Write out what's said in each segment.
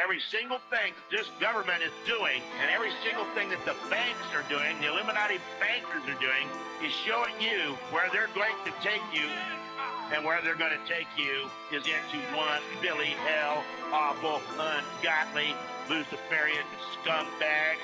Every single thing that this government is doing and every single thing that the banks are doing, the Illuminati bankers are doing, is showing you where they're going to take you. And where they're going to take you is into one Billy hell, awful, ungodly, Luciferian, scumbag,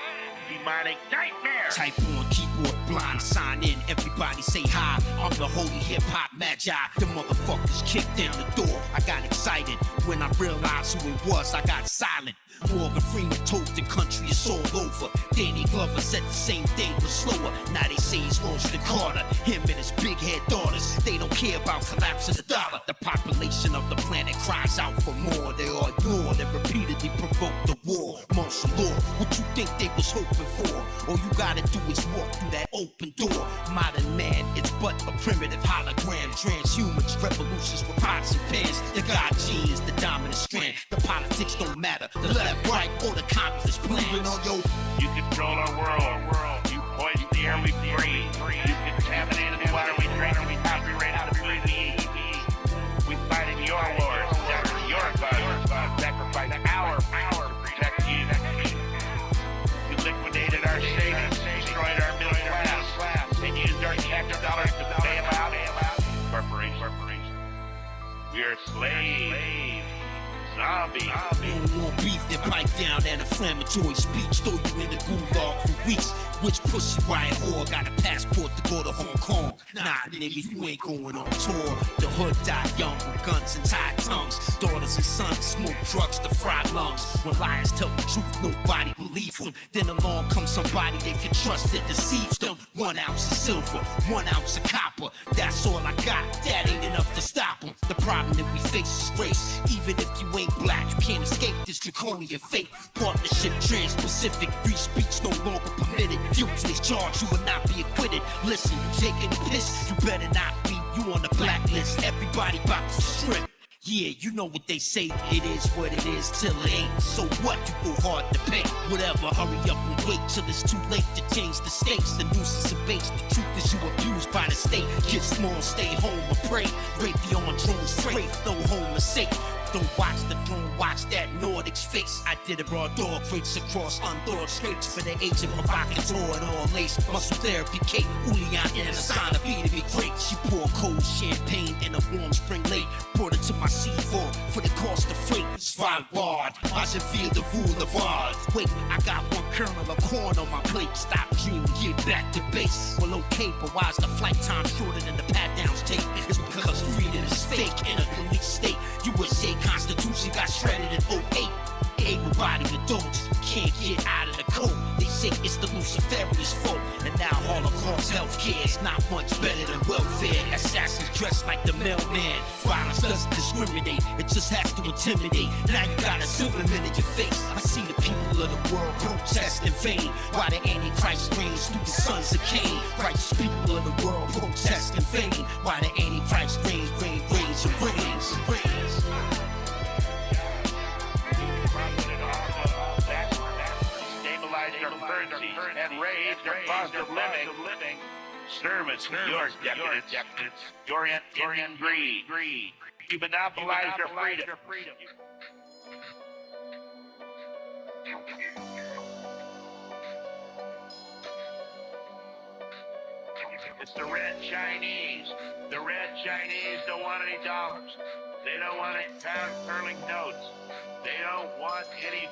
demonic nightmare. Type on keyboard, blind, sign in, everybody say hi. I'm the holy hip-hop magi. The motherfuckers kicked in the door. I got excited when I realized who it was. I got silent. Morgan Freeman told the country it's all over. Danny Glover said the same thing but slower. Now they say he's launched the Carter. Him and his big head daughters, they don't care about collapsing the dollar. The population of the planet cries out for more. They are ignored and repeatedly provoke the war. Martial law, what you think they was hoping for? All you gotta do is walk through that open door. Modern man, it's but a primitive hologram. Transhumans, revolutions with pots and pans. The God gene is the dominant strand. The politics don't matter. The left, right, or the communist plan. You control our world. You poison the air we breathe. You contaminate the water we drink. We copyright the food we eat. We fight in your wars. Your cause. Sacrifice our power to protect you. You liquidated our savings. Destroyed our middle class. And used our tax dollars to bail out corporations. We are slaves. Zombies. You want beef, then pipe down that inflammatory speech. Throw you in the gulag for weeks. Which pussy riot whore got a passport to go to Hong Kong? Nah, nigga, you ain't going on tour. The hood died young with guns and tied tongues. Daughters and sons smoke drugs to fry lungs. When liars tell the truth, nobody believes them. Then along comes somebody they can trust that deceives them. 1 ounce of silver, 1 ounce of copper. That's all I got, that ain't enough to stop them. The problem that we face is race. Even if you ain't black, you can't escape this draconian fate. Partnership, trans-Pacific, free speech no longer permitted. Guilty is charged, you will not be acquitted. Listen, you taking the piss, you better not be. You on the blacklist, everybody bout to strip. Yeah, you know what they say, it is what it is till it ain't. So what, you go hard to pay. Whatever, hurry up and wait till it's too late to change the stakes. The noose is a base, the truth is you abused by the state. Get small, stay home or pray. Raytheon drones straight, no home is safe. Don't watch the throne, watch that Nordic's face. I did it raw dog rates across undoored straits for the age of provocateur and all lace. Muscle therapy, Kate, Julian, and a sign of feeding me great. She poured cold champagne in a warm spring lake. Brought it to my C4 for the cost of freight. Svalbard, I should feel the boulevard. Wait, I got one kernel of corn on my plate. Stop dreaming, get back to base. Well, okay, but why's the flight time shorter than the pat-downs take? It's because freedom is fake in a police state. USA Constitution got shredded in 08. Able-bodied adults can't get out of the code. They say it's the Luciferian's fault. And now Holocaust healthcare is not much better than welfare. Assassins dressed like the mailman. Violence doesn't discriminate, it just has to intimidate. Now you got a subliminal in your face. I see the people of the world protest in vain, while the Antichrist reigns through the sons of Cain. Righteous people of the world protest in vain, while the Antichrist reigns and reigns. Stabilize our currency and raise their cost of living. Service your decadence, your Indian greed. You monopolize their freedom. It's the red Chinese. The red Chinese don't want any dollars. They don't want any pound sterling notes. They don't want any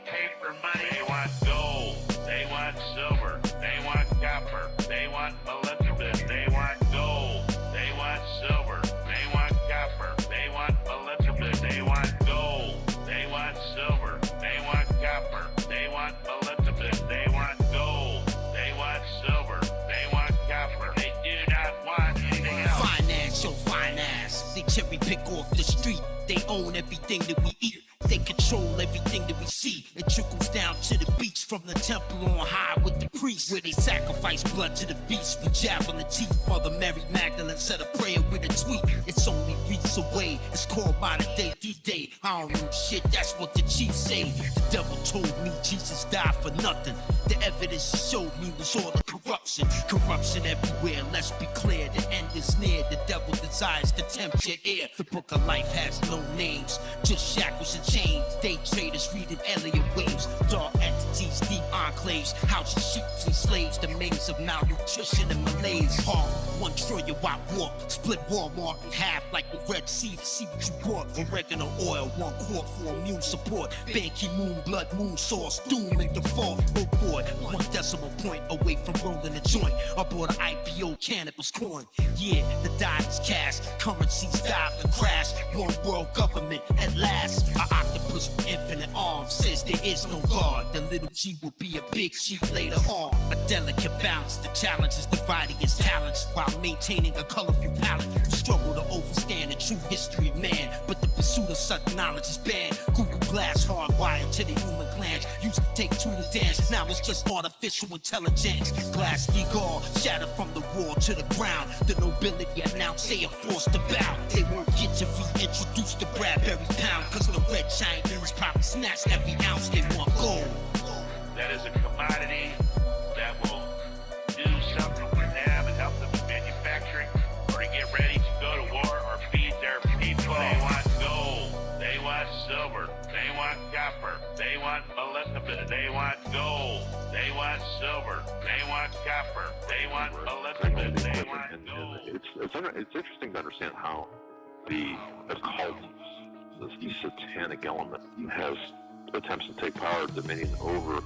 paper money. They want gold. They want silver. They want copper. They want molybdenum. They want gold. They want silver. They want copper. They want molybdenum. They want gold. They want silver. They want copper. They want molybdenum. They want gold. They want silver. They want copper. They do not want anything else. Financial finance. They cherry pick off the street. They own everything that we eat. They control everything that we see. It trickles down to the beach from the temple on high with the priests, where they sacrifice blood to the beast with javelin teeth. Mother Mary Magdalene said a prayer with a tweet. It's only weeks away. It's called modern day D-Day. I don't know shit, that's what the chiefs say. The devil told me Jesus died for nothing. The evidence he showed me was all the corruption. Corruption everywhere, let's be clear. The end is near. The devil desires to tempt your ear. The book of life has no names, just shackles and chains. chain. Day traders reading Elliott waves. Dark entities, deep enclaves. Houses, sheep and slaves. The maze of malnutrition and malaise. Hard, 1 trillion watt war. Split Walmart in half like the Red Sea. To see what you bought. Oregano oil, 1 quart for immune support. Ban Ki-moon, blood moon source. Doom and default. Hope for it. 1 decimal point away from rolling a joint. Aboard an IPO Canibus coin. Yeah, the die is cast. Currencies dive and crash. 1 world government at last. An octopus with infinite arms says there is no God. The little G will be a big G later on. A delicate balance. The challenge is dividing his talents while maintaining a colorful palette. You struggle to overstand the true history of man, but the pursuit of such knowledge is banned. Google Glass hardwired to the human glands. Used to take 2 to dance. Now it's just artificial intelligence. Glass Deagle shattered from the wall to the ground. The nobility announced they are forced to bow. They won't get to reintroduce the Bradbury pound, cause the red Chinese probably snatched every ounce they want gold. That is a commodity that will do something for them and help them in manufacturing or to get ready to go to war or feed their people. They want gold. They want silver. They want copper. They want molybdenum. They want gold. They want silver. They want copper. They want molybdenum. They want gold. It's interesting to understand how the occult, the satanic element, has attempts to take power, dominion over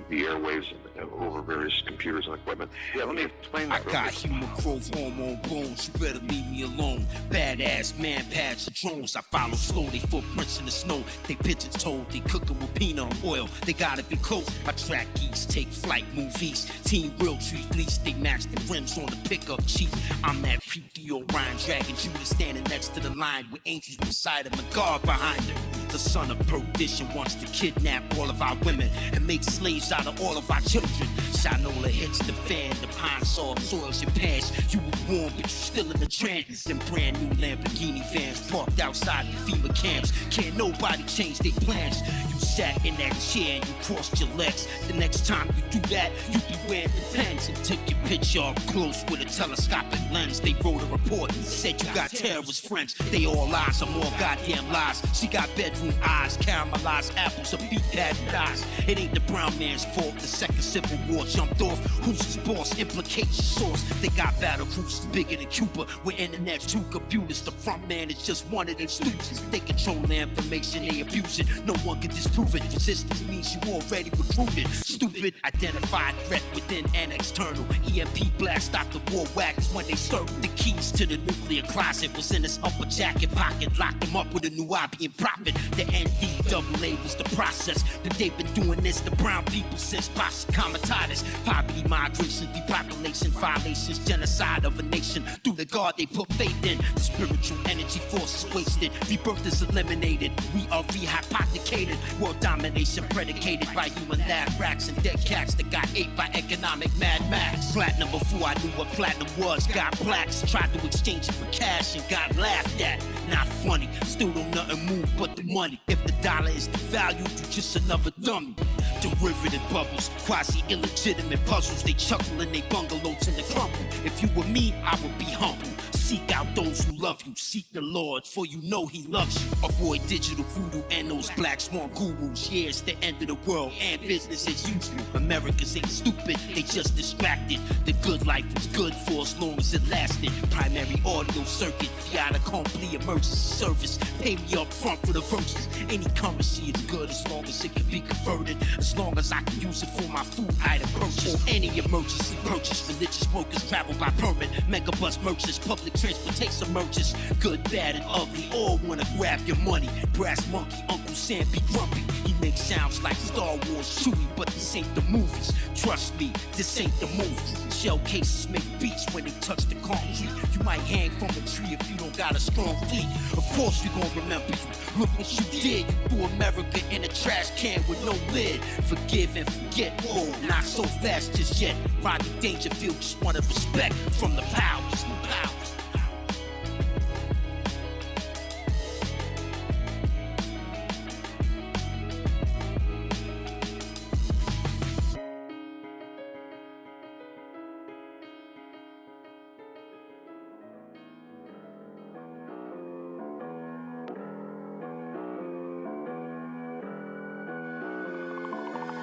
the airwaves and over various computers and equipment. Yeah, let me explain that. I got human growth hormone bones. You better leave me alone. Badass man pads and drones. I follow slow. They footprints in the snow. They pigeons told. They cooking with peanut oil. They gotta be close. My track geese take flight movies. Team real tree fleece. They match the rims on the pickup cheap. I'm that PT Orion dragon Judah standing next to the line with angels beside him and God behind him. The son of perdition wants to kidnap all of our women and make slaves out of all of our children. Shinola hits the fan, the pine saw soils your pants. You were warm, but you still in the trance. Them brand new Lamborghini vans parked outside the FEMA camps. Can't nobody change their plans. You sat in that chair and you crossed your legs. The next time you do that, you be wearing the pants and took your picture up close with a telescopic lens. They wrote a report and said you got terrorist friends. They all lies, I'm all goddamn lies. She got bedroom eyes, caramelized apples, a beat pad and eyes. It ain't the brown man's fault. The second civil war jumped off. Who's his boss? Implicates your source. They got battle cruisers bigger than Cuba. With internet's 2 computers. The front man is just one of them stooges. They control the information, they abuse it. No one can disprove it. Resistance means you already recruited. Stupid, identified threat within and external. EMP blast stop the war wagons when they stir. The keys to the nuclear closet was in his upper jacket pocket. Locked him up with a new Nubian prophet. The NDAA was the process. But they've been doing this to brown people since Posse Comitatus. Poverty, migration, depopulation, violations, genocide of a nation. Through the God they put faith in. The spiritual energy force is wasted. Rebirth is eliminated. We are rehypothecated. World domination predicated by human lab racks and dead cats that got ate by economic Mad Max. Platinum before I knew what platinum was. Got plaques, tried to exchange it for cash and got laughed at. Not funny, still don't nothing move but the money. If the dollar is devalued, you just another dummy. Derivative bubbles, quasi-illegitimate puzzles. They chuckle in they bungalows and they crumble. If you were me, I would be humble. Seek out those who love you. Seek the Lord, for you know he loves you. Avoid digital voodoo and those black swan gurus. Yeah, it's the end of the world and business as usual. Americans ain't stupid, they just distracted. The good life was good for as long as it lasted. Primary audio circuit, Fiat Accompli emergency service. Pay me up front for the verses. Any currency is good as long as it can be converted. As long as I can use it for my food item purchase. Or any emergency purchase. Religious workers travel by permit. Megabus merchants, public transportation merchants. Good, bad, and ugly, all wanna grab your money. Brass monkey, Uncle Sam be grumpy. He makes sounds like Star Wars Chewie, but this ain't the movies. Trust me, this ain't the movies. Shell cases make beats when they touch the concrete. You might hang from a tree if you don't got a strong fleet. Of course we gon' remember you. Look what you did. You threw America in a trash can with no lid. Forgive and forget. Whoa, not so fast just yet. Rodney Dangerfield just wanted respect from the powers.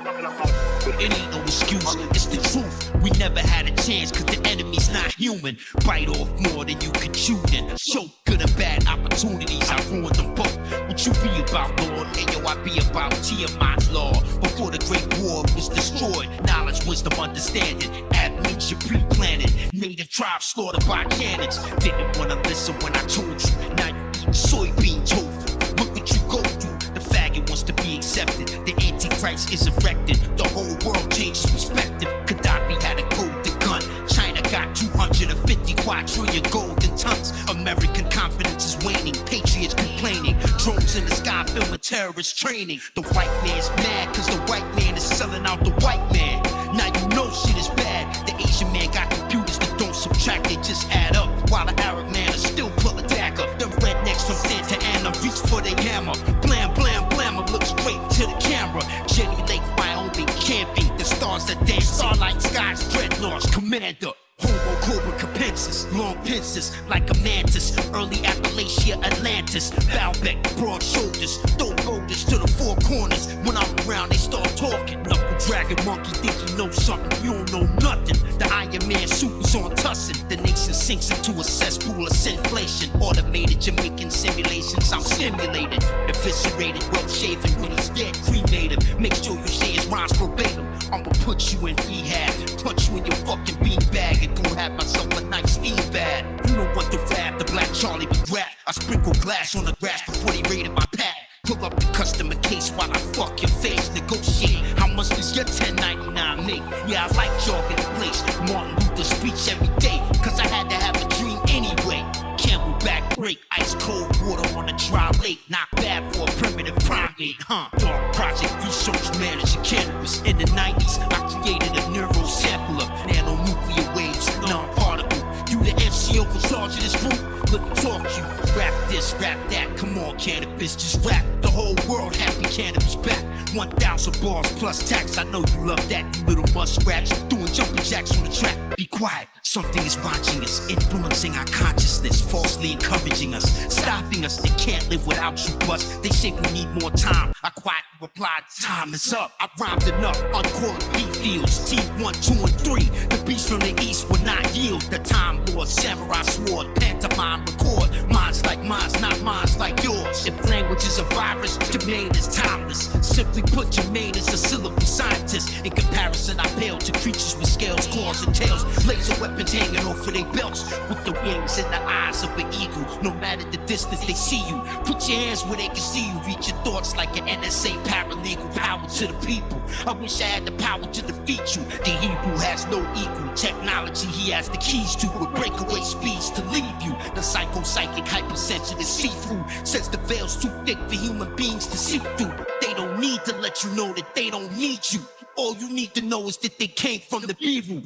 It ain't no excuse, it's the truth. We never had a chance cause the enemy's not human. Bite off more than you can chew then. Show good and bad opportunities, I ruined them both. What you be about, Lord? And yo, I be about Tiamat's law. Before the Great War was destroyed, knowledge, wisdom, understanding, admixture, pre-planning. Native tribes slaughtered by cannons. Didn't wanna listen when I told you. Now you eat soybean tofu. Look what you go through. The faggot wants to be accepted. The Antichrist is erected. The whole world changes perspective. Gaddafi had a golden gun. China got 250 quadrillion golden tons. American confidence is waning. Patriots complaining. Drones in the sky filming terrorist training. The white man's mad cause the white man is selling out the white man. Now you know shit is bad. The Asian man got computers that don't subtract, they just add up. While the Arab man is still pull a dagger. The rednecks from Santa Ana reach for their hammer. Blam, blam, blam, look straight to the camera. Jenny Lake, Wyoming, camping. The stars that dance, starlight skies, dreadnoughts, commander. Homo Cobra Capensis, long pincers like a mantis. Early Appalachia, Atlantis. Baalbek, broad shoulders. Throw boulders to the four corners. When I'm around, they start talking. Knuckle dragon monkey think you know something. You don't know nothing. The Iron Man suit is on tussin'. The nation sinks into a cesspool of sinflation. Automated Jamaican simulations, I'm stimulated. Eviscerated, well shaven when he's dead, cremated. Make sure you say his rhymes verbatim. I'ma put you in rehab, punch you in your fucking beanbag, and go have myself a nice steam bag. You know what the rap, the black Charlie would rap. I sprinkle glass on the grass before they raided my pack. Pull up the customer case while I fuck your face. Negotiate, how much does your 1099 make? Yeah, I like jogging the place. Martin Luther speech every day, cause I had to have a dream anyway. Camelback break, ice cold water on a dry lake. Not bad for a primitive primate, huh? Dark project research manager Canibus. In the 90s, I created a neural sampler. Nanonuclear waves, non-particle. You the MCO in charge of this group? Let me talk to you. Rap this, rap that, come on Canibus, just rap. The whole world happy Canibus back. 1,000 bars plus tax, I know you love that, you little muskrats. Doing jumping jacks on the track. Be quiet, something is watching us, influencing our consciousness, falsely encouraging us, stopping us. They can't live without you, bus. They say we need more time. I quietly replied, time is up. I rhymed enough, uncalled beat fields. T1, 2, and 3. The beasts from the east will not yield. The time lord, samurai sword, pantomime record. Minds like mine's, not minds like yours. If language is a virus, Jermaine is timeless. Simply put, Jermaine is a syllable scientist. In comparison, I pale to creatures with scales, claws, and tails. Laser weapons hanging off of their belts. With the wings and the eyes of an eagle. No matter the distance they see you. Put your hands where they can see you. Reach your thoughts like an NSA paralegal. Power to the people. I wish I had the power to defeat you. The Hebrew has no equal. Technology he has the keys to. With breakaway speeds to leave you. The psychic hypersensitive see-through. Says the veil's too thick for human beings to see through. They don't need to let you know that they don't need you. All you need to know is that they came from the evil.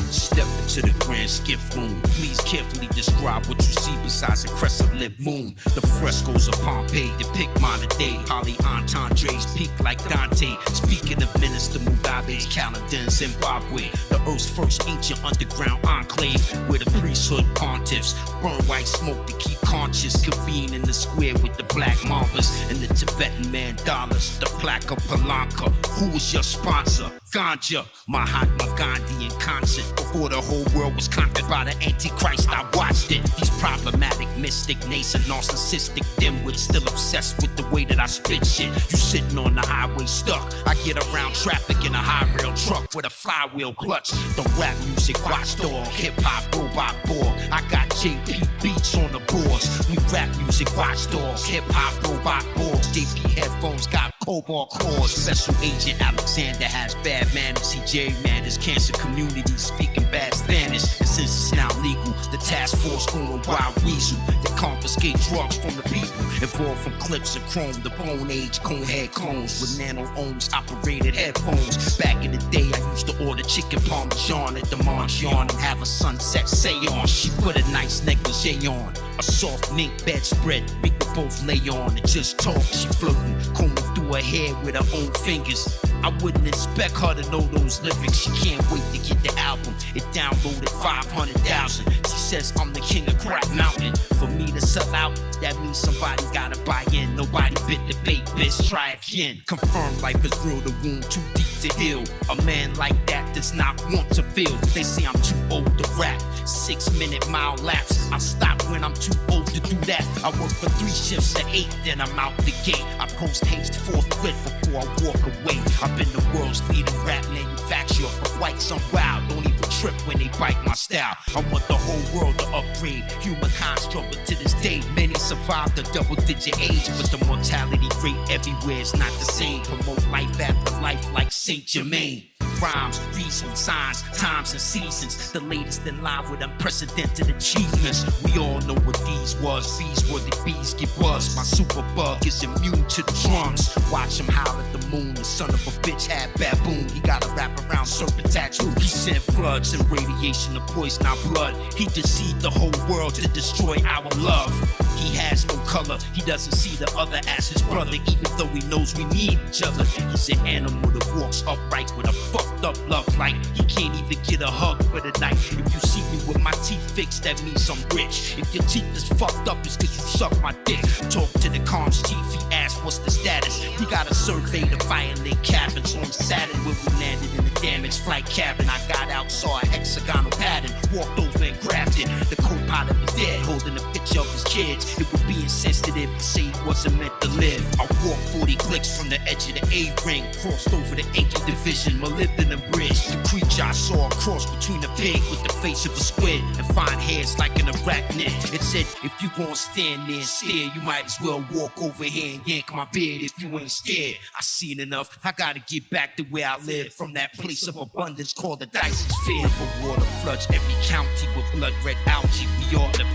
Step into the grand skiff room. Please carefully describe what you see besides a crescent-lit moon. The frescoes of Pompeii depict modern day. Holly Antandre's peak like Dante. Speaking of Minister Mugabe's calendar in Zimbabwe, the Earth's first ancient underground enclave where the priesthood pontiffs burn white smoke to keep conscious. Convene in the square with the black mambas and the Tibetan mandalas. The plaque of Palanca. Who is your sponsor? Ganja, Mahatma Gandhi in concert. Before the whole world was conquered by the Antichrist, I watched it. These problematic, mystic, nascent, narcissistic dimwits still obsessed with the way that I spit shit. You sitting on the highway stuck. I get around traffic in a high rail truck with a flywheel clutch. The rap music watchdog, hip hop robot borg. I got JP beats on the boards. We rap music watchdogs, hip hop robot boards. JP headphones got cobalt claws. Special agent Alexander has bad manners. He gerrymanders cancer communities speaking bad Spanish. And since it's now legal, the task force going wild weasel. They confiscate drugs from the people. Evolved from clips of chrome, the bone age conehead clones with nano ohms operated headphones. Back in the day, I used to order chicken parmesan at the Mangion and have a sunset seance. She put a nice negligee on, a soft mink bedspread we could both lay on and just talk. She floating, combing through her hair with her own fingers. I wouldn't expect her to know those lyrics. She can't wait to get the album. It downloaded 500,000. She says I'm the king of Crack Mountain. For me to sell out, that means somebody gotta buy in. Nobody bit the bait, bitch, try again. Confirm life is real, the wound too deep to heal. A man like that does not want to feel. They say I'm too old to rap. 6-minute mile laps. I stop when I'm too old to do that. I work for 3 shifts at 8, then I'm out the gate. I post haste forthwith before I walk away. I've been the world's leading rap manufacturer for quite some while. Don't even trip when they bite my style. I want the whole world to upgrade. Humankind struggle to this day. Many survive the double-digit age, but the mortality rate everywhere is not the same. Promote life after life like Saint Germain. Rhymes, reasons, signs, times, and seasons. The latest in line with unprecedented achievements. We all know what these was. These were the bees get buzz. My super bug is immune to the drums. Watch him howl at the moon. The son of a bitch had baboon. He got a wrap around serpent tattoo. He sent floods and radiation to poison our blood. He deceived the whole world to destroy our love. He has no color. He doesn't see the other as his brother, even though he knows we need each other. He's an animal that walks upright with a fucked up love light. He can't even get a hug for the night. If you see me with my teeth fixed, that means I'm rich. If your teeth is fucked up, it's cause you suck my dick. Talk to the comms chief, he asked what's the status. He got a survey to violate cabins on Saturn where we landed in a damaged flight cabin. I got out, saw a hexagonal pattern, walked over and grabbed it. The co-pilot was dead, holding a picture of his kids. It would be insensitive to say he wasn't meant to live. I walked 40 clicks from the edge of the A-ring, crossed over the Incan division, molybdenum bridge. The creature I saw cross between a pig with the face of a squid and fine hairs like an arachnid. It said, if you gon' stand there and stare, you might as well walk over here and yank my beard if you ain't scared. I seen enough, I gotta get back to where I live, from that place of abundance called the Dyson's Fair. For water floods every county with blood red algae. We are the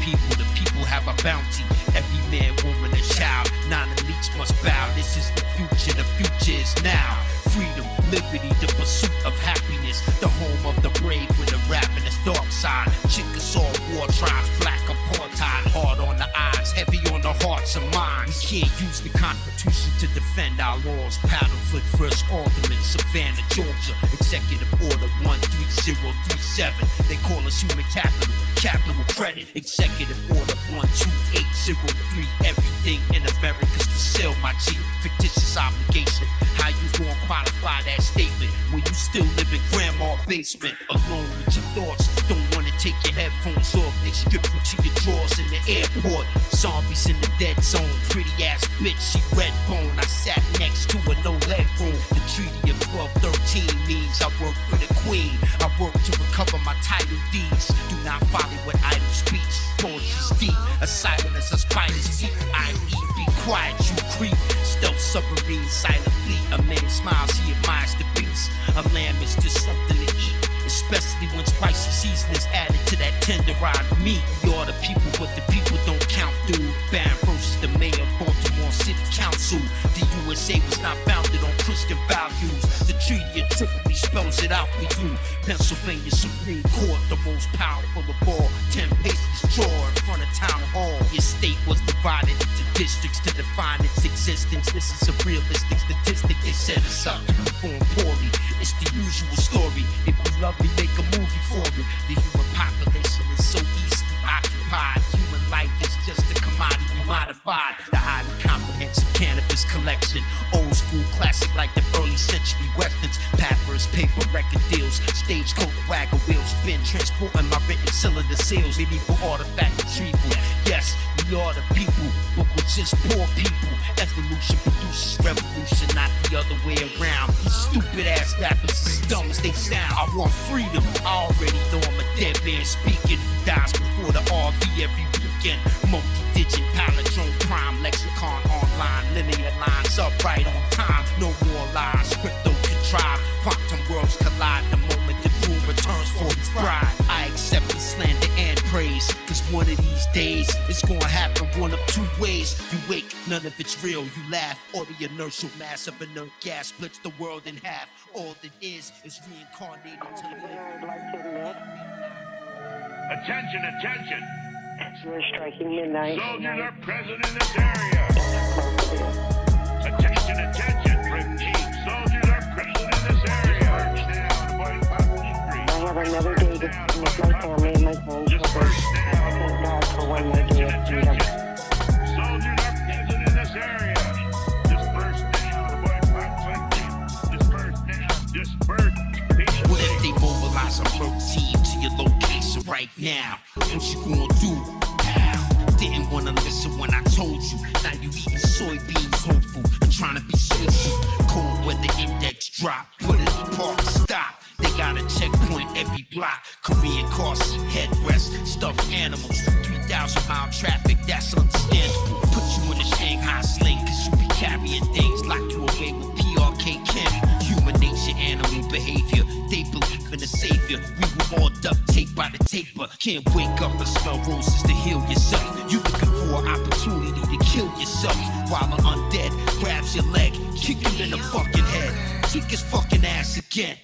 people have a bounty. Every man, woman, and child, non-elites must bow. This is the future is now. Freedom, liberty, the pursuit of happiness. The home of the brave with a rap in its dark side. Chickasaw war tribes, black apartheid. Hard on the eyes, heavy on the hearts and minds. We can't use the Constitution to defend our laws. Paddlefoot, First Alderman, Savannah, Georgia. Executive Order 13037. They call us human capital. Capital credit. Executive Order 12803. Everything in America's for sale, my G. Fictitious obligation. How you gonna qualify that statement when you still live in grandma's basement, alone with your thoughts? Don't wanna take your headphones off. They strip you to your drawers in the airport. Zombies in the dead zone. Pretty ass bitch, she red bone. I sat next to her, no leg room. The Treaty of 1213 means I work for the Queen. I work to recover my title deeds. Do not follow with idle speech. Poetry's deep, as silent as a spider's feet. I.e. be quiet, you creep. Stealth submarine, silent fleet. A man smiles, he admires the beast. A lamb is just something to eat, especially when spicy season is added to that tenderized meat. You're the people, but the people don't count, dude. Baron versus the mayor of Baltimore City Council. The USA was not founded on Christian values. The Treaty of Tripoli spells it out for you. Pennsylvania Supreme Court, the most powerful of all. 10 paces draw in front of Town Hall. Your state was divided into districts to define its existence. This is a realistic statistic. They set us up to perform poorly. It's the usual story. If you love me, make a movie for me. The human population is so easily occupied. Human life is just a commodity modified. The highly comprehensive cannabis collection. Old school classic like the early century westerns. Papyrus, paper, record deals. Stagecoach, wagon wheels. Been transporting my written cylinder seals. Medieval artifact retrieval. Yes, we are the people, but we're just poor people. Evolution produces revolution, not the other way around. These stupid ass rappers as dumb as they sound. I want freedom. I already know I'm a dead man speaking. Who dies before the RV every weekend. Multi-digit palindrome crime lexicon online. Linear lines up right on time. No more lies. Crypto contrived. Quantum worlds collide the moment the moon returns for its bride. I accept the slander and praise, cause one of these days it's gonna happen one of two ways. You wake, none of it's real, you laugh, or the inertial mass of inert gas splits the world in half. All that is reincarnated to live. Attention, attention! We're striking midnight. Soldiers are present in this area. Attention, attention! Repeat, soldiers are present have another day to spend with my family and my grandchildren. Thank God for one more day of freedom. Soldiers are present in this area. Disperse now. The white box like this. Disperse now. Disperse. What if they mobilize a road team to your location right now? What you gonna do? How? Didn't wanna listen when I told you. Now you eating soybeans, hopeful, and trying to be social. Cold weather index drop, put it in park, stop. They got a checkpoint every block. Korean cars, headrest, stuffed animals. 3,000-mile traffic, that's understandable. Put you in a Shanghai sling, cause you be carrying things. Lock you away with PRK Kim. Human nature, animal behavior. They believe in a savior. We were all duct taped by the taper. Can't wake up and smell roses to heal yourself. You looking for an opportunity to kill yourself. While an undead grabs your leg, kick him in the fucking head. Kick his fucking ass again.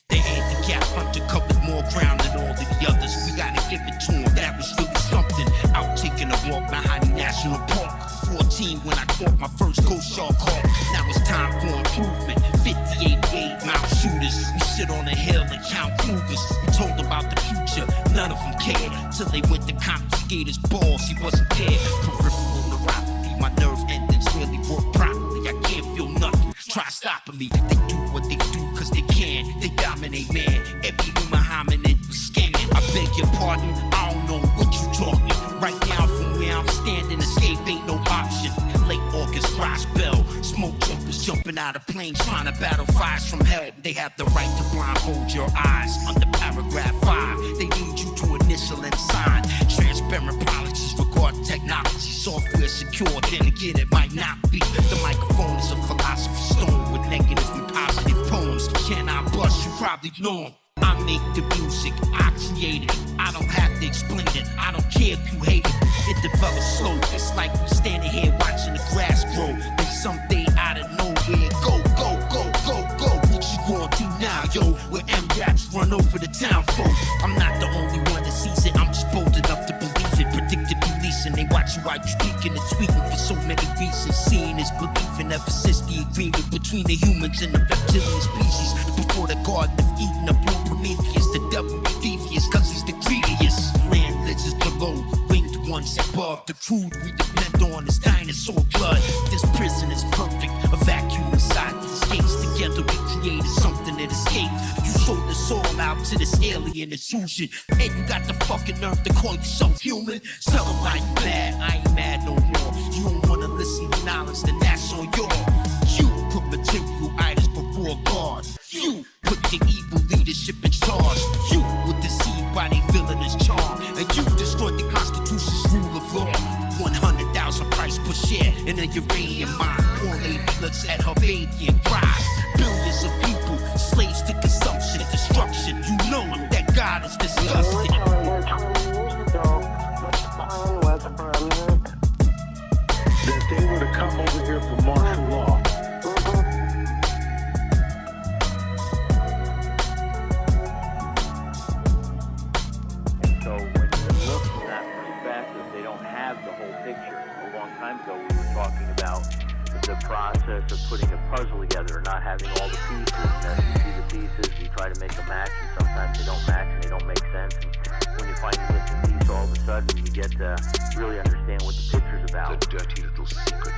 They handicap hunter covered more ground than all of the others. We gotta give it to them, that was really something. Out taking a walk, Mahoney National Park. 14 when I caught my first ghost shark hawk. Now it's time for improvement. 58 mile shooters. We sit on a hill and count cougars. We told about the future, none of them cared. Till they went to confiscate his balls, he wasn't there. Peripheral neuropathy, my nerve endings really work properly. I can't feel nothing, try stopping me. They do what they do cause they can. They dominate man, every human hominid was scamming. I beg your pardon, I don't know what you talking. Right now from where I'm standing, escape ain't no option. Late August frost bell, smoke jumpers jumping out of planes trying to battle fires from hell. They have the right to blindfold your eyes. Under paragraph 5, they need you to initial and sign. Transparent policies regard technology, software secure. Then again, it might not be. The microphone is a philosopher's stone with negative and positive poems. Can I bust? You probably know 'em. I make the music, I create it. I don't have to explain it. I don't care if you hate it. It develops slow. It's like we standing here watching the grass grow. Then someday out of nowhere, go, go, go, go, go. What you gonna do now, yo? Where M-Raps run over the town folk. I'm not the only one that sees it. I'm just bold enough to believe it. Predictive releasing. They watch you while you speaking and tweeting for so many reasons. Seeing is believing ever since the agreement between the humans and the reptilian species. Before the Garden of Eden, the blue Prometheus, the devil be devious, cause he's the greediest. Land lizards below, winged ones above. The crude we depend on is dinosaur blood. This prison is perfect, a vacuum inside these gates. Together we created something that escaped. You sold us all out to this alien intrusion, and you got the fucking nerve to call yourself human. Tell them I ain't mad, I ain't mad no more. You don't wanna listen to knowledge, then that's on your. You put material items before God. You put the evil leadership in charge. You were deceived by their villainous charm, and you destroyed the Constitution's rule of law. 100,000 price per share in a uranium mine. Poor lady looks at her baby and cries. Billions of people, slaves to consumption, destruction. You know that God is disgusted. We're telling them 20 years ago what the plan was for America. That they were to come over here for martial law. So when you look from that perspective, they don't have the whole picture. A long time ago, we were talking about the process of putting a puzzle together and not having all the pieces. And as you see the pieces, you try to make a match, and sometimes they don't match and they don't make sense. And when you find the missing piece, all of a sudden you get to really understand what the picture's about. A dirty little secret.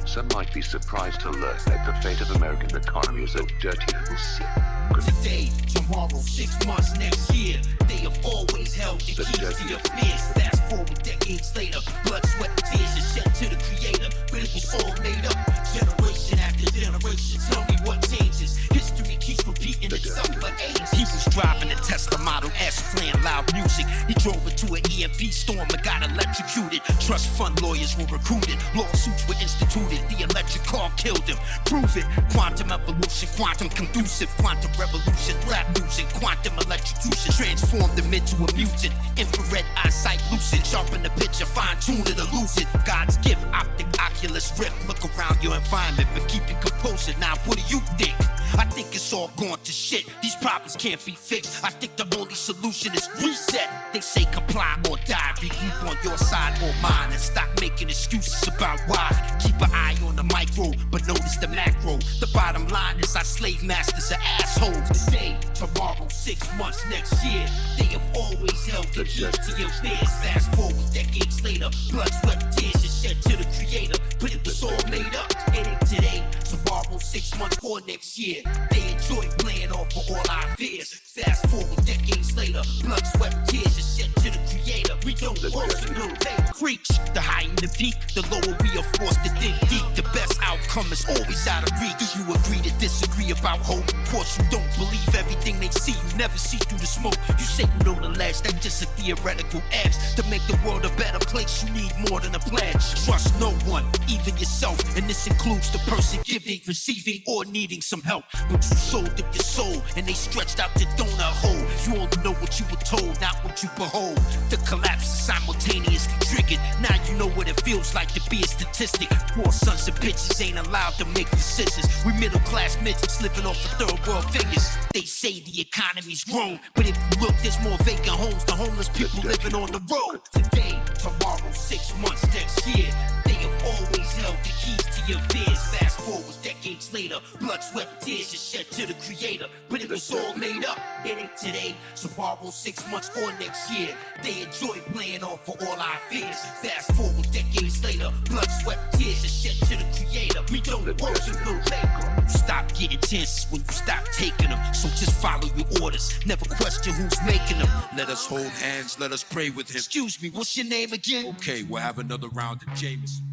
Some might be surprised to learn that the fate of American economy is a dirty little secret. Today, tomorrow, 6 months, next year, they have always held the keys to your fears. Fast forward decades later, blood, sweat, and tears are shed to the creator, but it was all made up. Generation after generation, tell me what changes. History keeps repeating itself for ages. He was driving a Tesla Model S, playing loud music. He drove into an EMP storm and got electrocuted. Trust fund lawyers were recruited, lawsuits were instituted. The electric car killed him. Prove it. Quantum evolution, quantum conducive, quantum revolution, rap music, quantum electrocution. Transformed him into a mutant. Infrared eyesight lucid, sharpen the picture, fine tune it or lose it. God's gift, optic, Oculus Rift. Look around your environment, but keep your composure. Now, what do you think? I think it's all gone to shit. These problems can't be fixed. I think the only solution is reset. They say comply or die. Regroup on your side or mine and stop making excuses about why. Keep an eye on the micro, but notice the macro. The bottom line is our slave masters are assholes. Today, tomorrow, 6 months next year. They have always held the keys to your fears. Fast forward decades later, blood, sweat, tears are shed to the creator. But it was all made up. It ain't today, tomorrow, 6 months or next year. They enjoy playing off for all our fears. Fast forward decades later, blood, sweat, tears are shed to the creator. We don't worship no day. Preach, the higher the peak, the lower we are forced to dig deep. The best outcome is always out of reach. Do you agree to disagree about hope? Of course you don't believe everything they see. You never see through the smoke. You say you know the ledge, that's just a theoretical edge. To make the world a better place, you need more than a pledge. Trust no one, even yourself, and this includes the person giving, receiving, or needing some help. But you sold up your soul, and they stretched out the donut hole. You only know what you were told, not what you behold. The collapse is simultaneously triggered. Now you know what it feels like to be a statistic. Poor sons of bitches ain't allowed to make decisions. We middle class midgets living off of third world figures. They say the economy's grown, but if you look, there's more vacant homes, the homeless people living on the road. Today, tomorrow, 6 months next year, they have always held the keys to your fears. Fast forward decades later, blood, sweat, tears are shed to the creator. But it was all made up. It ain't today, tomorrow, 6 months or next year. They enjoy playing off for all our fears. Fast forward decades later, blood, sweat, tears are shed to the creator. We don't worship no labor. Stop getting chances when you stop taking them. So just follow your orders, never question who's making them. Let us hold hands, let us pray with him. Excuse me, what's your name again? Okay, we'll have another round of Jameson.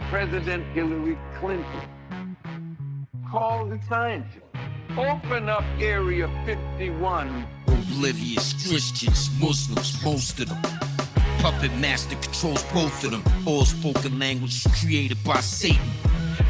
President Hillary Clinton. Call the scientists. Open up Area 51. Oblivious Christians, Muslims, most of them. Puppet master controls both of them. All spoken language was created by Satan.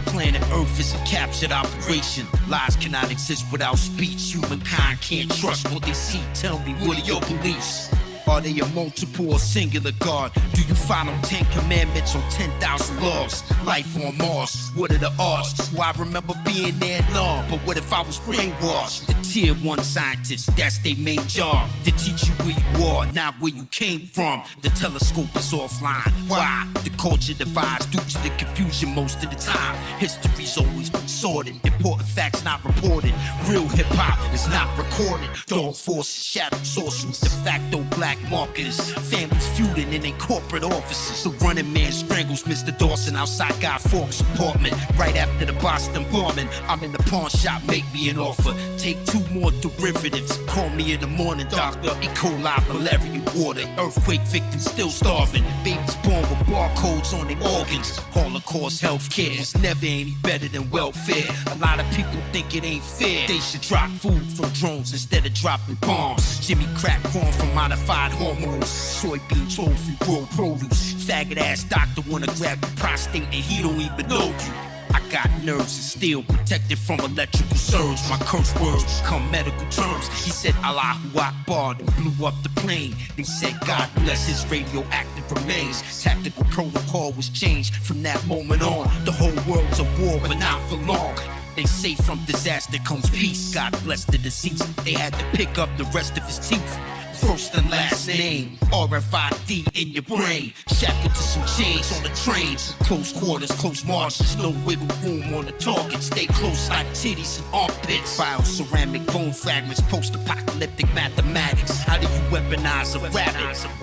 Planet Earth is a captured operation. Lies cannot exist without speech. Humankind can't trust what they see. Tell me, what are your beliefs? Are they a multiple or singular God? Do you follow 10 commandments or 10,000 laws? Life on Mars, what are the odds? Well, I remember being there long, but what if I was brainwashed? The tier 1 scientists, that's their main job. To teach you where you are, not where you came from. The telescope is offline. Why? The culture divides due to the confusion most of the time. History's always been sorted. Important facts not reported. Real hip-hop is not recorded. Dark forces, shadow sorcerers, de facto black marketers, families feuding in their corporate offices. The running man strangles Mr. Dawson outside Guy Fawkes' apartment. Right after the Boston bombing, I'm in the pawn shop, make me an offer. Take 2 more derivatives, call me in the morning, doctor. E. coli, malaria, water, earthquake victims still starving. Babies born with barcodes on their organs. Holocaust healthcare is never any better than welfare. A lot of people think it ain't fair. They should drop food from drones instead of dropping bombs. Jimmy crack corn from modified hormones, soybean tofu, raw produce. Faggot ass doctor wanna grab your prostate and he don't even know you. I got nerves of steel protected from electrical surge. My curse words come medical terms. He said Allahu Akbar and blew up the plane. They said God bless his radioactive remains. Tactical protocol was changed from that moment on. The whole world's a war, but not for long. They say from disaster comes peace. God bless the deceased. They had to pick up the rest of his teeth. First and last name, RFID in your brain. Shackled to some chains on the trains. Close quarters, close margins, no wiggle room on the target. Stay close like titties and armpits. Bio ceramic bone fragments, post-apocalyptic mathematics. How do you weaponize a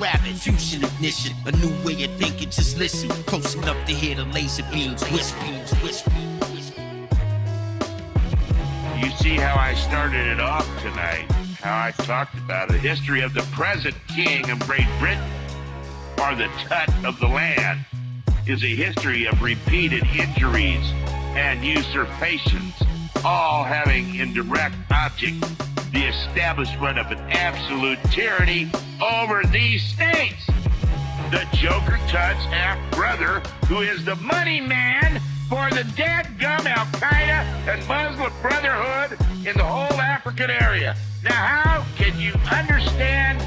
rabbit? Fusion ignition, a new way of thinking, just listen. Close enough to hear the laser beams, whispers. You see how I started it off tonight? How I talked about the history of the present king of Great Britain, or the Tut of the land, is a history of repeated injuries and usurpations, all having in direct object the establishment of an absolute tyranny over these states. The Joker Tut's half-brother, who is the money man for the dadgum Al-Qaeda and Muslim Brotherhood in the whole African area. Now, how can you understand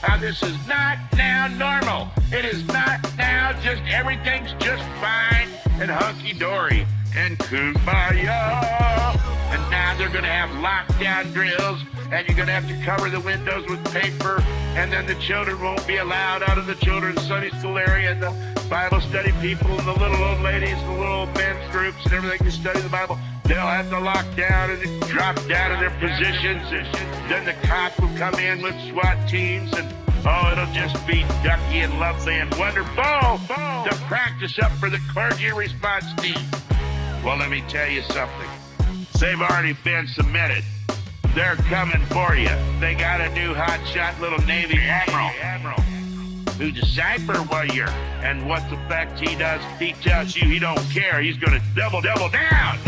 how this is not now normal? It is not now just everything's just fine and hunky-dory and kumbaya. And now they're going to have lockdown drills, and you're going to have to cover the windows with paper, and then the children won't be allowed out of the children's Sunday school area, and the Bible study people and the little old ladies and the little old men's groups and everything to study the Bible. they'll have to lock down and drop down in their positions, and then the cops will come in with SWAT teams, and it'll just be ducky and lovely and wonderful to practice up for the clergy response team. Well, let me tell you something. They've already been submitted. They're coming for you. They got a new hotshot little Navy admiral who's a cyber warrior. And what the fact he does, he tells you he don't care. He's gonna double down.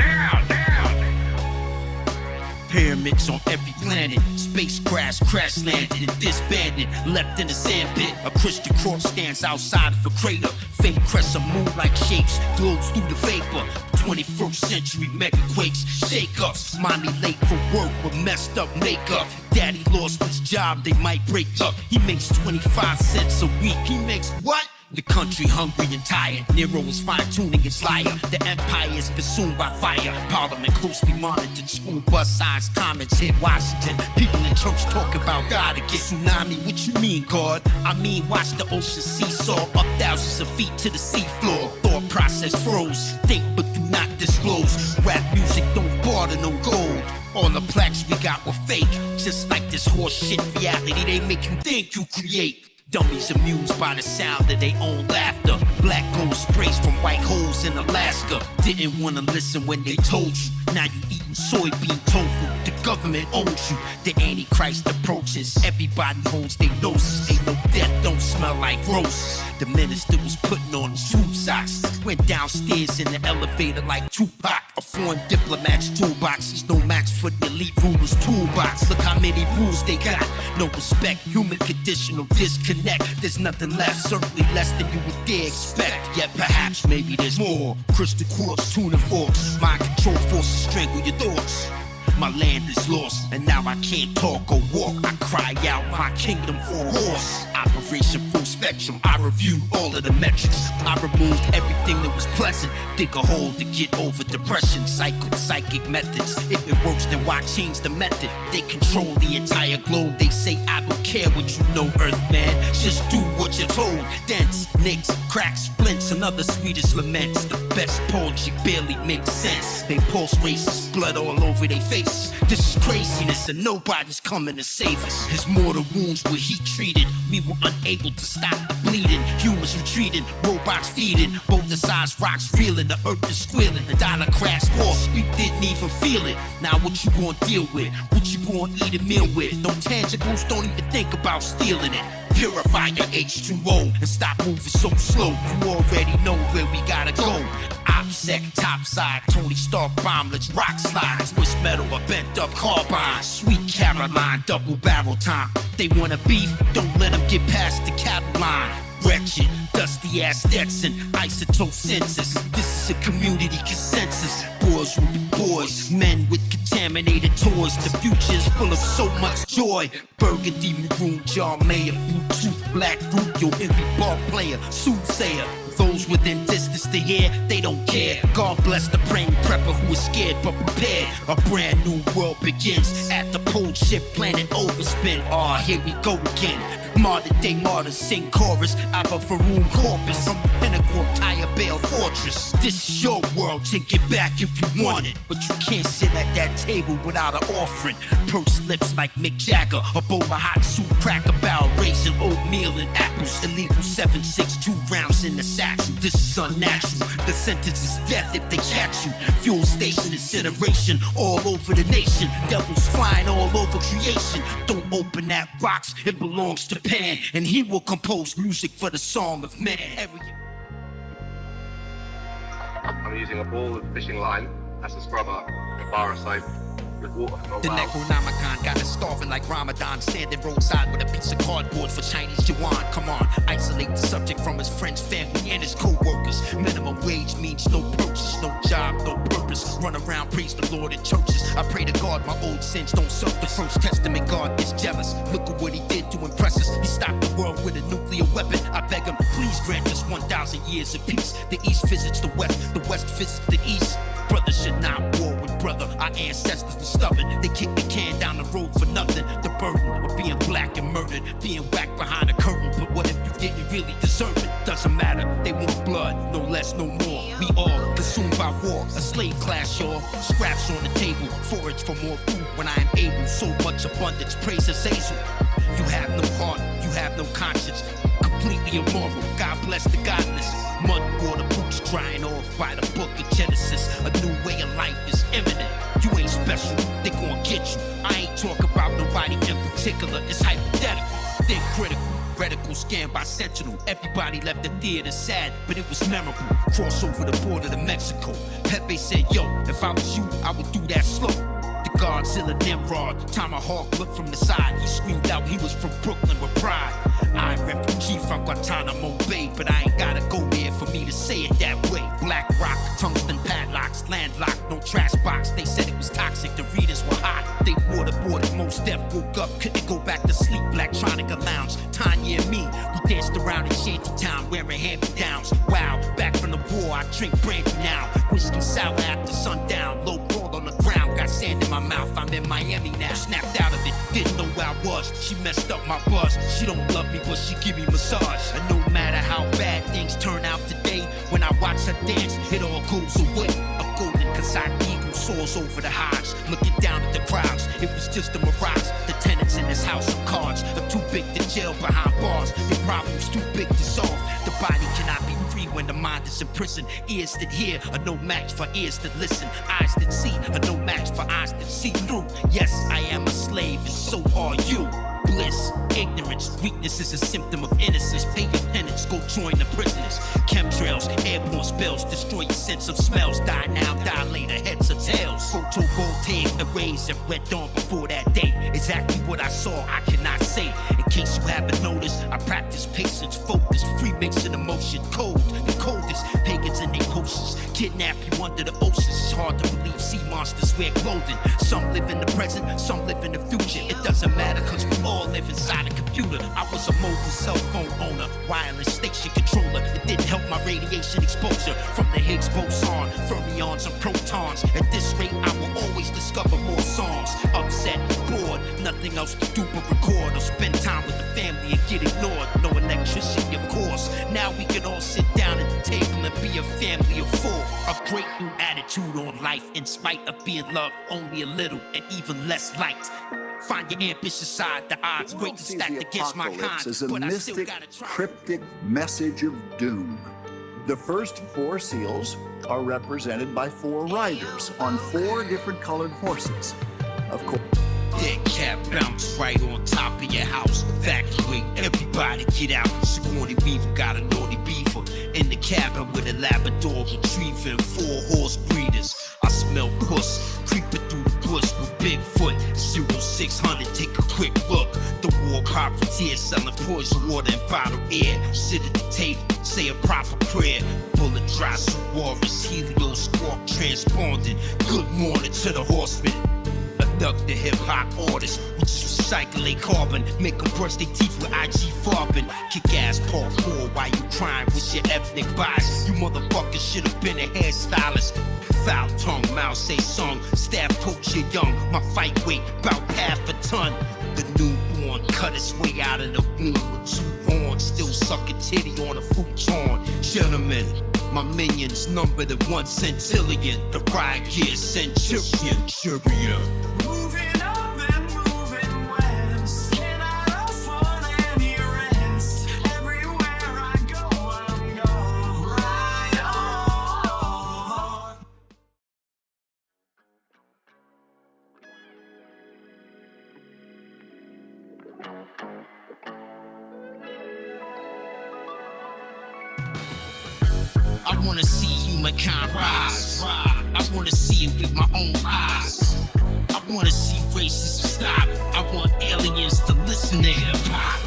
Pyramids on every planet, spacecrafts crash landed and disbanded, left in a sand pit. A Christian cross stands outside of a crater. Faint crests of moon-like shapes glows through the vapor. 21st century megaquakes, shake-ups. Mommy late for work with messed up makeup. Daddy lost his job, they might break up. He makes 25 cents a week. He makes what? The country hungry and tired. Nero is fine-tuning his liar. The empire is consumed by fire. Parliament closely monitored. School bus signs, comments hit Washington. People in church talk about God again. Tsunami, what you mean, God? I mean, watch the ocean seesaw up thousands of feet to the seafloor. Thought process froze. Think but do not disclose. Rap music don't barter no gold. All the plaques we got were fake. Just like this horse shit reality they make you think you create. Dummies amused by the sound of their own laughter. Black gold sprays from white holes in Alaska. Didn't wanna listen when they told you. Now you eating soybean tofu. The government owns you. The Antichrist approaches. Everybody holds their noses. Ain't no death, don't smell like roses. The minister was putting on his tube socks. Went downstairs in the elevator like Tupac. A foreign diplomat's toolbox is no match for the elite ruler's toolbox. Look how many rules they got. No respect, human conditional disconnect. There's nothing left, certainly less than you would dare expect. Yet perhaps maybe there's more. Crystal quartz, tuna forks. Mind control forces strangle your thoughts. My land is lost, and now I can't talk or walk. I cry out my kingdom for a horse. Operation full spectrum, I reviewed all of the metrics. I removed everything that was pleasant. Dig a hole to get over depression. Psychic methods. If it works, then why change the method? They control the entire globe. They say I don't care what you know, Earthman. Just do what you're told. Dents, nicks, cracks, splints, and other sweetest laments. The best poetry barely makes sense. They pulse races, blood all over their faces. This is craziness and nobody's coming to save us. His mortal wounds were heat treated. We were unable to stop the bleeding. Humans retreating, robots feeding. Both the sides rocks reeling, the earth is squealing. The dollar crashed off, we didn't even feel it. Now what you gonna deal with? What you gonna eat a meal with? No tangibles, don't even think about stealing it. Purify your H2O and stop moving so slow. You already know where we gotta go. OPSEC, topside, Tony Stark bomblets, rock slides, twist metal, a bent up carbine. Sweet Caroline, double barrel time. They wanna beef, don't let them get past the cattle line. Wretched, dusty ass Stetson, isotope census. This is a community consensus. Boys will be boys, men with contaminated toys. The future is full of so much joy. Burgundy, maroon, jar mayor, Bluetooth, black fruit, your envy ball player, soothsayer. Those within distance to hear, they don't care. God bless the praying prepper who is scared but prepared. A brand new world begins at the pole ship planet overspin. Here we go again. Modern day martyrs sing chorus out of a room corpus from the pinnacle of Tyre Bale Fortress. This is your world, take it back if you want it. But you can't sit at that table without an offering. Pursed lips like Mick Jagger, a bowl of hot soup, cracker barrel, raisin, oatmeal and apples. Illegal 7.62 rounds in the satchel. This is unnatural. The sentence is death if they catch you. Fuel station incineration all over the nation. Devils flying all over creation. Don't open that box, it belongs to Pan, and he will compose music for the song of man. I'm using a ball of fishing line as a scrubber, a bar aside with water for a The while. Necronomicon got us starving like Ramadan, standing roadside with a piece of cardboard for Chinese yuan. Come on, isolate the subject from his friends, family, and his co-workers. Minimum wage means no purchase, no job, no purpose. Run around, praise the Lord in churches. I pray to God my old sins don't serve the First Testament. God is jealous. Look at what he did to impress us. He stopped the world with a nuclear weapon. I beg him, please grant us 1,000 years of peace. The East visits the West visits the East. Brother should not war with brother. Our ancestors were stubborn. They kicked the can down the road for nothing. The burden of being black and murdered, being whacked behind a curtain. But what if you didn't really deserve it? Doesn't matter. They want blood, no less, no more. We all consumed by by war, a slave class, y'all. Scraps on the table, forage for more food when I am able. So much abundance, praise his hazel. You have no heart, you have no conscience. Completely immoral, God bless the godless. Mud water boots drying off by the book of Genesis. A new way of life is imminent. You ain't special, they gon' get you. I ain't talking about nobody in particular, it's hypothetical. Think critical, reticle scanned by Sentinel. Everybody left the theater sad, but it was memorable. Cross over the border to Mexico. Pepe said, yo, if I was you, I would do that slow. The Godzilla Nimrod, tomahawk looked from the side. He screamed out he was from Brooklyn with pride. I'm refugee from Guantanamo Bay, but I ain't gotta go there for me to say it that way. Black rock, tungsten padlocks, landlocked, no trash box. They said it was toxic, the readers were hot. They waterboarded, most deaf woke up, couldn't go back to sleep. Blacktronica Lounge, Tanya and me, we danced around in Shantytown wearing hand-me-downs. Wow, back from the war, I drink brandy now. Whiskey sour after sundown, low ball on the ground, got sand in my mouth, I'm in Miami now. Snapped out of it, didn't know where I was. She messed up my buzz. She don't love me, but she give me massage. And no matter how bad things turn out today, when I watch her dance, it all goes away. A golden Kasai eagle soars over the highs, looking down at the crowds. It was just a mirage. The tenants in this house of cards are too big to jail behind bars. The problem's too big to solve. The body cannot be free when the mind is in prison. Ears that hear are no match for ears that listen. Eyes that see are no match for eyes that see through. Yes, I am a slave, and so are you. Bliss, ignorance, weakness is a symptom of innocence. Pay your penance, go join the prisoners. Chemtrails, airborne spells, destroy your sense of smells. Die now, die later, heads or tails. Photovoltaic arrays at red dawn before that day. Exactly what I saw, I cannot say. In case you haven't noticed, I practice patience, focus, free mixing emotion, cold, the coldest. Pagans and their potions kidnap you under the oceans. It's hard to believe sea monsters wear clothing. Some live in the present, some live in the future. It doesn't matter, cause we all live inside a computer. I was a mobile cell phone owner, wireless station controller. It didn't help my radiation exposure from the Higgs boson, fermions and protons. At this rate, I will always discover more songs. Upset, bored, nothing else to do but record or spend time with the family and get ignored. No electricity, of course. Now we can all sit down at the table and be a family of four. A great new attitude on life, in spite of being loved only a little and even less liked. Find your ambitious side, the odds great to stack against my kind. As a but mystic, I still gotta try. cryptic message of doom. The first 4 seals are represented by 4 riders on 4 different colored horses. Of course. Dead cat bounce right on top of your house. Evacuate, everybody get out. Sigourney Weaver got a naughty beaver in the cabin with a Labrador retrieving 4 horse breeders. I smell puss creeping through the bush with Bigfoot. 0600, take a quick look. The war profiteer selling poison water and bottled air. Sit at the table, say a proper prayer. Bullet dry Suarez, Helio squawk transponding. Good morning to the horsemen. Abduct the hip-hop artists, we just recycle a carbon. Make them brush their teeth with IG farbin. Kick ass part 4 while you crying with your ethnic bias. You motherfuckers should have been a hairstylist. Foul tongue, mouth say song. Staff coach you young, my fight weight about half a ton. The newborn cut its way out of the womb with 2 horns, still sucking titty on a futon. Gentlemen, my minions numbered at 1 centillion. The riot gear centurion. Moving up and moving west. Cannot afford any rest. Everywhere I go, I'm gonna ride on. I wanna see humankind rise. I wanna see it with my own eyes. I wanna see racism stop. I want aliens to listen to hip hop.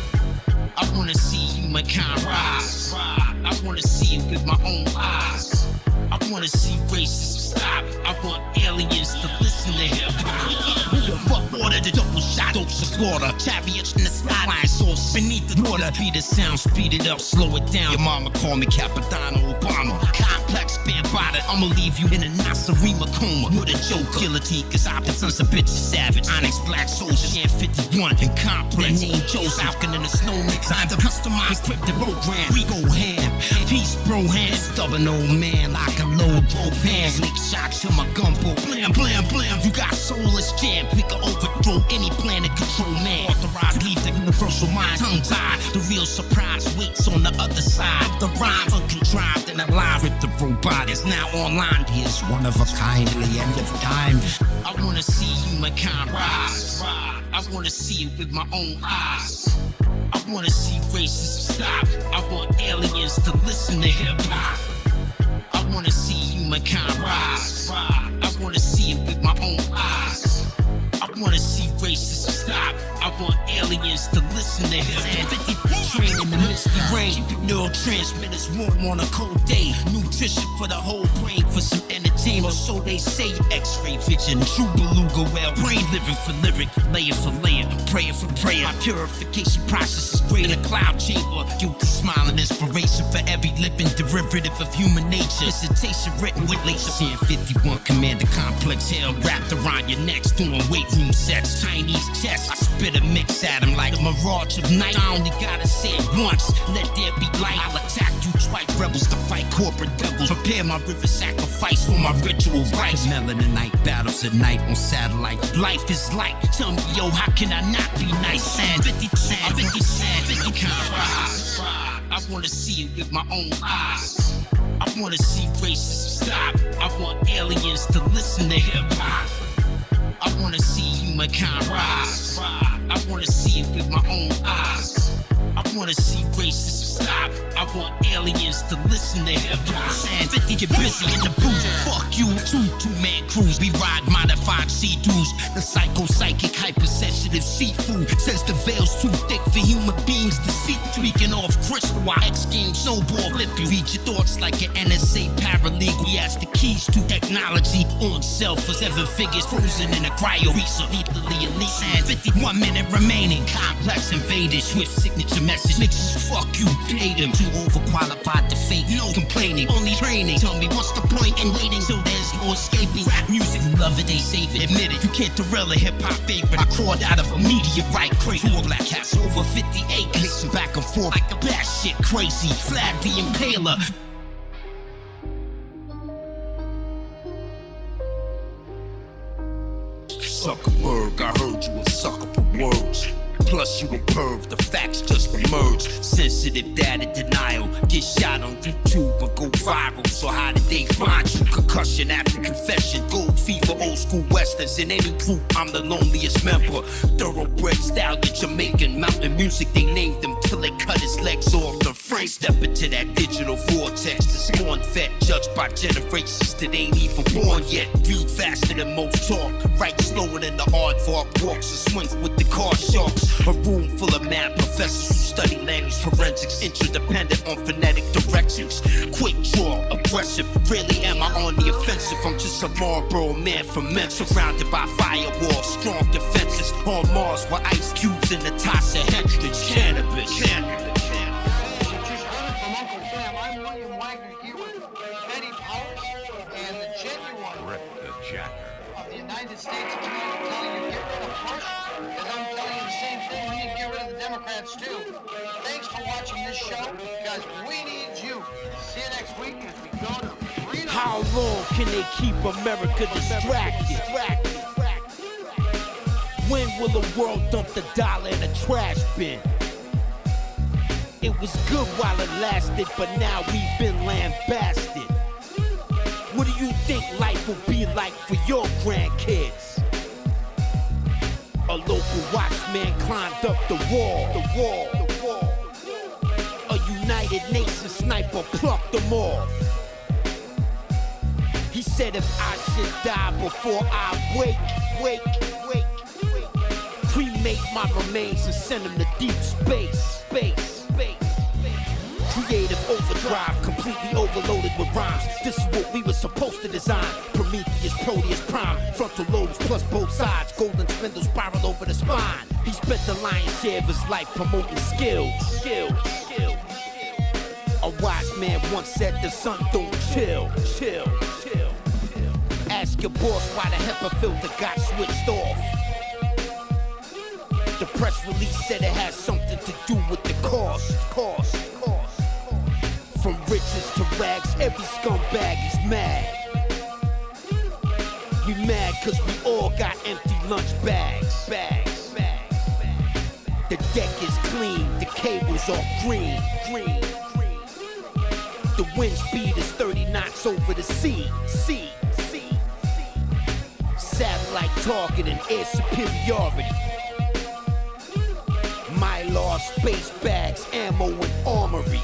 I wanna see humankind rise. I wanna see it with my own eyes. I wanna see racism stop. I want aliens to listen to hip hop. Who the fuck ordered the double shot? Dose of slaughter. Chariots in the skyline, source beneath the water. Beat the sound, speed it up, slow it down. Your mama call me Capitano Obama. complex, bare body. I'ma leave you in a Nasarima coma with a joke. Guillotine, cause I've been sons of bitches savage. Onyx black soldier, Jan 51 and complex. Name Joe Falcon in the snow mix. I'm the customized encrypted program. We go ham. Peace, bro, hands. Stubborn old man, like a load both hands. Lick shots to my gumbo. Blam, blam, blam. You got soulless jam. We can overthrow any planet control man. Authorized, leave the universal mind. Tongue tied. The real surprise waits on the other side. The rhyme uncontrived and alive with the robot is now online. Here's one of a kind till the end of time. I wanna see humankind rise. I wanna see it with my own eyes. I wanna see racism stop. I want aliens to listen to hip hop. I wanna see humankind rise. I wanna see it with my own eyes. I wanna see racism stop. I want aliens to listen to him. 50 train in the misty rain. Neurotransmitters warm on a cold day. Nutrition for the whole brain for some entertainment. So they say X-ray vision. True beluga well. Brain living for lyric. Layer for layer. Prayer for prayer. My purification process is great. A cloud chamber. You can smile and inspiration for every living derivative of human nature. Dissertation written with laser. 51 Commander Complex. Hell wrapped around your necks. Doing weight room sets. Chinese chess. I spit a mix at him like a mirage of night. I only gotta say it once. Let there be light. I'll attack you twice. Rebels to fight corporate devils. Prepare my river sacrifice for my ritual rites. Melaninite battles at night on satellite. Life is light. Tell me, yo, how can I not be nice? And 50 kind rise. I wanna see it with my own eyes. I wanna see racism stop. I want aliens to listen to hip hop. I wanna see humankind rise. I wanna see it with my own eyes. I wanna see racism stop. I want aliens to listen to hip hop. And 50 get busy in the booth. Fuck you, two-man crews. We ride modified C-2s. The psychic, hypersensitive seafood. Says the veil's too thick for human beings to see. Tweaking off crystal while X Games snowball flip you. Read your thoughts like an NSA paralegal. We ask the keys to technology on self for 7 figures frozen in a cryo freezer. Lethally elite. And 51 minute remaining. Complex invaded. Swift signature message. Niggas, fuck you, paid him. Too overqualified to fake. No complaining, only training. Tell me what's the point in waiting so there's no escaping. Rap music, love it, they save it. Admit it, you can't derail a hip-hop favorite. I crawled out of a meteorite crate. 4 black cats over 50 acres. Mixing back and forth like the bad shit crazy. Flag the impaler. Zuckerberg, I heard you a sucker for words. Plus you a perv, the facts just emerge. Sensitive data denial. Get shot on YouTube or go viral. So how did they find you? Concussion after confession. Gold fever, old school westerns. In any group, I'm the loneliest member. Thoroughbred stallion, Jamaican mountain music. They named him till they cut his legs off the frame. Step into that digital vortex. This born vet, judged by generations that ain't even born yet. Read faster than most talk. Write slower than the aardvark walks. And swings with the car sharks. A room full of mad professors who study language forensics, interdependent on phonetic directions. Quick draw, aggressive, rarely am I on the offensive. I'm just a Marlboro man from Memphis, surrounded by firewalls, strong defenses. On Mars with ice cubes in the Tasha Hendrix. Canibus. I'm William Wagner here with Betty Powers and the genuine Rick the Jacker of the United States of America telling you get rid of Bush, because I'm telling you the same thing. We need to get rid of the Democrats too. Thanks for watching this show, because we need you. See you next week as we go to freedom. How long can they keep America distracted? When will the world dump the dollar in a trash bin? It was good while it lasted, but now we've been lambasted. What do you think life will be like for your grandkids? A local watchman climbed up the wall. A United Nations sniper plucked them off. He said if I should die before I wake, cremate my remains and send them to deep space. Creative overdrive, completely overloaded with rhymes. This is what we were supposed to design. Prometheus, Proteus, Prime, frontal lobes plus both sides. Golden spindle spiral over the spine. He spent the lion's share of his life promoting skills. A A wise man once said the sun don't chill. Ask your boss why the HEPA filter got switched off. The press release said it has something to do with the cost. From riches to rags, every scumbag is mad. We mad cause we all got empty lunch bags. The deck is clean, the cable's all green. The wind speed is 30 knots over the sea. Satellite targeting, air superiority. Mylar, space bags, ammo and armory.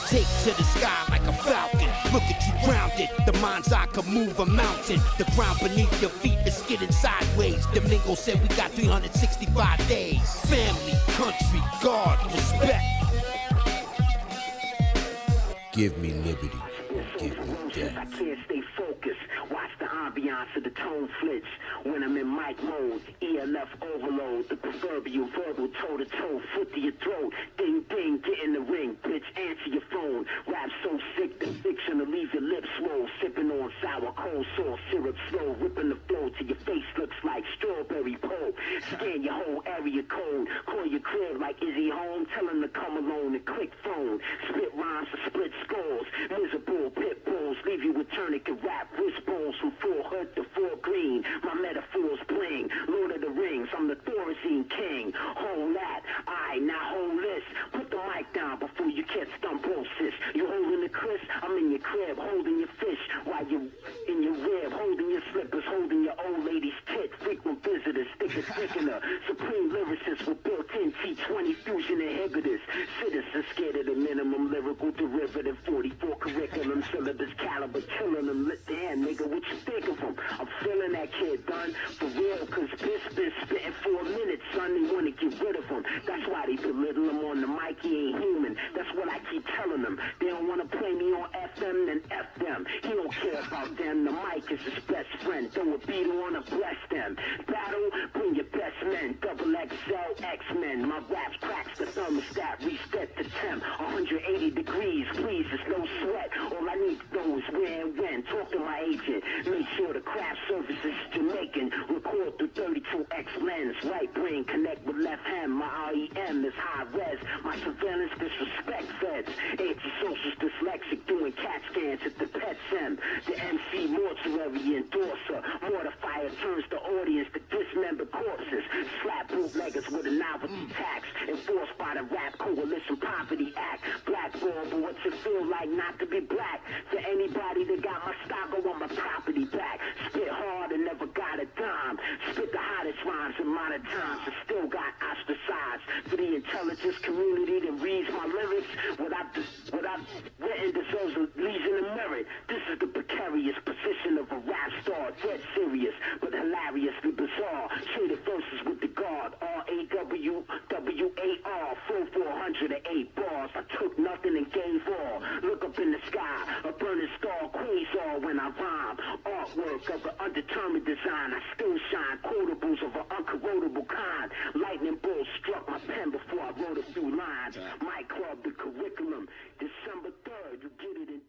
Take to the sky like a falcon. Look at you grounded. The mind's eye can move a mountain. The ground beneath your feet is skidding sideways. Domingo said we got 365 days. Family, country, God, respect. Give me liberty. Give me death. I can't stay focused. Watch the ambiance of the tone flits. When I'm in mic mode, EMF overload. The proverbial verbal toe-to-toe, foot to your throat. Ding, ding, get in the ring, bitch, answer your phone. Rap so sick, the fiction will leave your lips swole. Sipping on sour cold sauce, syrup slow. Ripping the flow till your face looks like strawberry pole. Scan your whole area code. Call your crib like, is he home? Tell him to come alone and click phone. Spit rhymes to split skulls. Miserable pit bulls leave you with tourniquet rap wrist bowls from full hood to full green. My metaphors bling. Lord of the Rings, I'm the Thorazine king. Hold that, I now hold this. Put the mic down before you catch thrombosis. You holding the Chris, I'm in your crib holding your fish while you in your rib holding your slippers, holding your old lady's tit. Frequent visitors, thickener, supreme lyricists with built-in T20 fusion inhibitors. Citizens scared of the minimum lyrical derivative. 44 curriculum syllabus caliber, killing them. Lit the hand, nigga, what you think of them? I'm feeling that kid done for real, cause Biss been spitting for a minute, son. They wanna get rid of him. That's why they belittle him on the mic. He ain't human. That's what I keep telling them. They don't wanna play me on FM, then F them. He don't care about them. The mic is his best friend. Throw a beat on or bless them. Battle, bring your best men. Double XL X-Men. My raps cracks the thermostat. Reset to temp. 180 degrees. Please, it's no sweat. All I need to know is where and when. Talk to my agent. Make sure the craft service is Jamaican. Record through 32X lens. Right brain connect with left hand. My REM is high res. My surveillance disrespect feds. Antisocials dyslexic doing CAT scans at the pet sim. The MC mortuary endorser. Mortifier turns the audience to dismembered corpses. Slap bootleggers with a novelty tax. Enforced by the Rap Coalition Poverty Act. Blackball, but what's it feel like not to be black? For anybody that got my stock, I want my property back. Spit hard and never got a dime. Spit the hottest rhymes in modern times and still got ostracized. For the intelligence community that reads my lyrics, what I've written deserves a legion of merit. This is the precarious position of a rap star, dead serious, but hilariously bizarre. Traded verses with the guard, RAWWAR, full 408 bars. I took nothing and gave all. Look up in the sky, a burning star, quasar when I rhyme. Artwork of an undetermined design, I still shine. Quotables of an uncorrodable kind. Lightning bolts struck my pen before I wrote a few lines. My club, the curriculum, December 3rd, you get it in